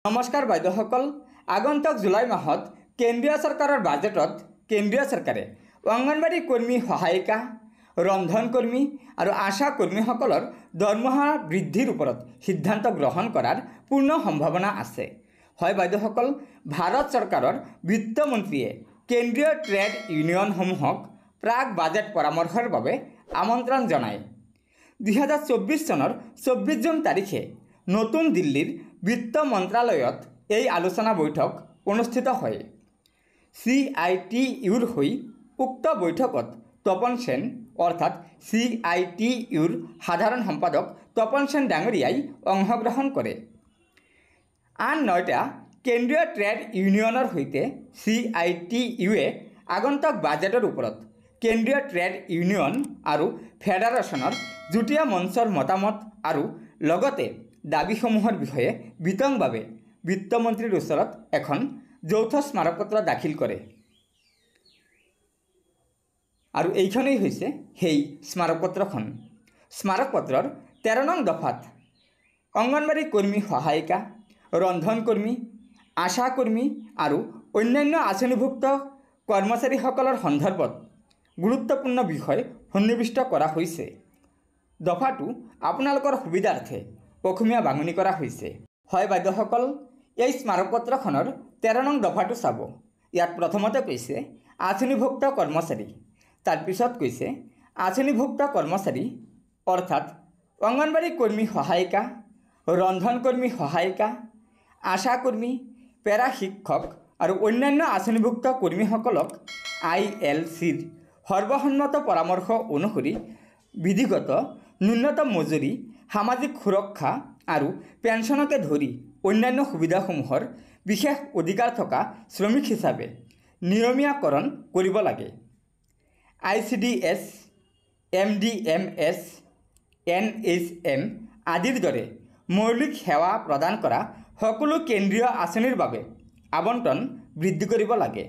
নমস্কাৰ বাইদেউসকল, আগন্তুক জুলাই মাহত কেন্দ্ৰীয় চৰকাৰৰ বাজেটত কেন্দ্ৰীয় চৰকাৰে অংগনবাড়ী কৰ্মী সহায়িকা, ৰন্ধন কৰ্মী আৰু আশা কৰ্মীসকলৰ দৰমহা বৃদ্ধিৰ ওপৰত সিদ্ধান্ত গ্ৰহণ কৰাৰ পূৰ্ণ সম্ভাৱনা আছে। হয় বাইদেউসকল, ভাৰত চৰকাৰৰ বিত্তমন্ত্ৰীয়ে কেন্দ্ৰীয় ট্ৰেড ইউনিয়নসমূহক প্ৰাক বাজেট পৰামৰ্শৰ বাবে আমন্ত্ৰণ জনায়। 2024 চনৰ 24 জুন তাৰিখে নতুন দিল্লীৰ বিত্ত মন্ত্ৰালয়ত এই আলোচনা বৈঠক অনুষ্ঠিত হয়। CITUৰ হৈ উক্ত বৈঠকত তপন সেন অৰ্থাৎ CITUৰ সাধাৰণ সম্পাদক তপন সেন ডাঙৰীয়াই অংশগ্ৰহণ কৰে। আন 9টা কেন্দ্ৰীয় ট্ৰেড ইউনিয়নৰ সৈতে CITUৱে আগন্তুক বাজেটৰ ওপৰত কেন্দ্ৰীয় ট্ৰেড ইউনিয়ন আৰু ফেডাৰেশ্যনৰ যুটীয়া মঞ্চৰ মতামত আৰু লগতে দাবীসমূহৰ বিষয়ে বিতংভাৱে বিত্তমন্ত্ৰীৰ ওচৰত এখন যৌথ স্মাৰকপত্ৰ দাখিল কৰে। আৰু এইখনেই হৈছে সেই স্মাৰকপত্ৰখন। স্মাৰকপত্ৰৰ 13 নং দফাত অংগনবাড়ী কৰ্মী সহায়িকা, ৰন্ধন কৰ্মী, আশা কৰ্মী আৰু অন্যান্য আঁচনিভুক্ত কৰ্মচাৰীসকলৰ সন্দৰ্ভত গুৰুত্বপূৰ্ণ বিষয় সন্নিৱিষ্ট কৰা হৈছে। দফাটো আপোনালোকৰ সুবিধাৰ্থে অসমীয়া বাঙনি কৰা হৈছে। হয় বাইদেউসকল, এই স্মাৰকপত্ৰখনৰ 13 নং দফাটো চাব। ইয়াত প্ৰথমতে কৈছে আঁচনিভুক্ত কৰ্মচাৰী, তাৰপিছত কৈছে আঁচনিভুক্ত কৰ্মচাৰী অৰ্থাৎ অংগনবাড়ী কৰ্মী সহায়িকা, ৰন্ধন কৰ্মী সহায়িকা, আশা কৰ্মী, পেৰা শিক্ষক আৰু অন্যান্য আঁচনিভুক্ত কৰ্মীসকলক ILCৰ সৰ্বসন্মত পৰামৰ্শ অনুসৰি বিধিগত ন্যূনতম মজুৰি, সামাজিক সুৰক্ষা আৰু পেঞ্চনকে ধৰি অন্যান্য সুবিধাসমূহৰ বিশেষ অধিকাৰ থকা শ্ৰমিক হিচাপে নিয়মীয়াকৰণ কৰিব লাগে। ICDS, MDMS, NHM আদিৰ দৰে মৌলিক সেৱা প্ৰদান কৰা সকলো কেন্দ্ৰীয় আঁচনিৰ বাবে আবণ্টন বৃদ্ধি কৰিব লাগে।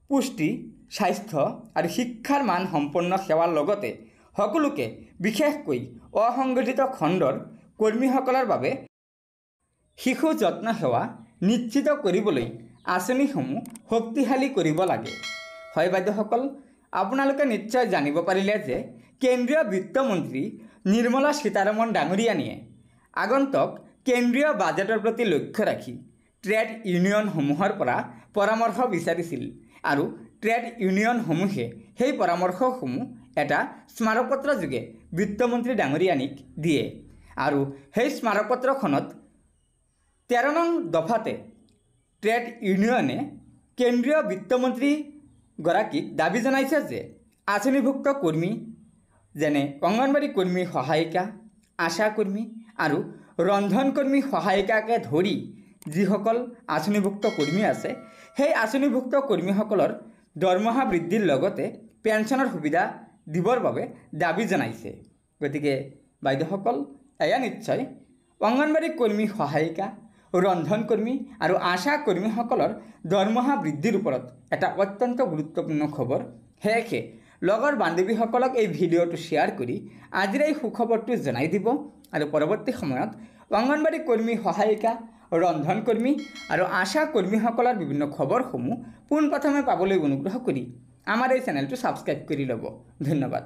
পুষ্টি, স্বাস্থ্য আৰু শিক্ষাৰ মান সম্পন্ন সেৱাৰ লগতে সকলোকে বিশেষকৈ অসংগঠিত খণ্ডৰ কৰ্মীসকলৰ বাবে শিশু যত্ন সেৱা নিশ্চিত কৰিবলৈ আঁচনিসমূহ শক্তিশালী কৰিব লাগে। হয় বাইদেউসকল, আপোনালোকে নিশ্চয় জানিব পাৰিলে যে কেন্দ্ৰীয় বিত্তমন্ত্ৰী নিৰ্মলা সীতাৰমণ ডাঙৰীয়ানীয়ে আগন্তুক কেন্দ্ৰীয় বাজেটৰ প্ৰতি লক্ষ্য ৰাখি ট্ৰেড ইউনিয়নসমূহৰ পৰা পৰামৰ্শ বিচাৰিছিল আৰু ট্ৰেড ইউনিয়নসমূহে সেই পৰামৰ্শসমূহ এটা স্মাৰকপত্ৰ যোগে বিত্তমন্ত্ৰী ডাঙৰীয়ানীক দিয়ে। আৰু সেই স্মাৰকপত্ৰখনত 13 নং দফাতে ট্ৰেড ইউনিয়নে কেন্দ্ৰীয় বিত্তমন্ত্ৰীগৰাকীক দাবী জনাইছে যে আঁচনিভুক্ত কৰ্মী যেনে অংগনবাড়ী কৰ্মী সহায়িকা, আশা কৰ্মী আৰু ৰন্ধন কৰ্মী সহায়িকাকে ধৰি যিসকল আঁচনিভুক্ত কৰ্মী আছে সেই আঁচনিভুক্ত কৰ্মীসকলৰ দৰমহা বৃদ্ধিৰ লগতে পেঞ্চনৰ সুবিধা দিবৰ বাবে দাবী জনাইছে। গতিকে বাইদেউসকল, এয়া নিশ্চয় অংগনবাড়ী কৰ্মী সহায়িকা, ৰন্ধন কৰ্মী আৰু আশা কৰ্মীসকলৰ দৰমহা বৃদ্ধিৰ ওপৰত এটা অত্যন্ত গুৰুত্বপূৰ্ণ খবৰ। সেয়েহে লগৰ বান্ধৱীসকলক এই ভিডিঅ'টো শ্বেয়াৰ কৰি আজিৰ এই সুখবৰটো জনাই দিব আৰু পৰৱৰ্তী সময়ত অংগনবাড়ী কৰ্মী সহায়িকা, ৰন্ধন কৰ্মী আৰু আশা কৰ্মীসকলৰ বিভিন্ন খবৰসমূহ পোনপ্ৰথমে পাবলৈ অনুগ্ৰহ কৰি আমাৰ এই চেনেলটো ছাবস্ক্ৰাইব কৰি ল'ব। ধন্যবাদ।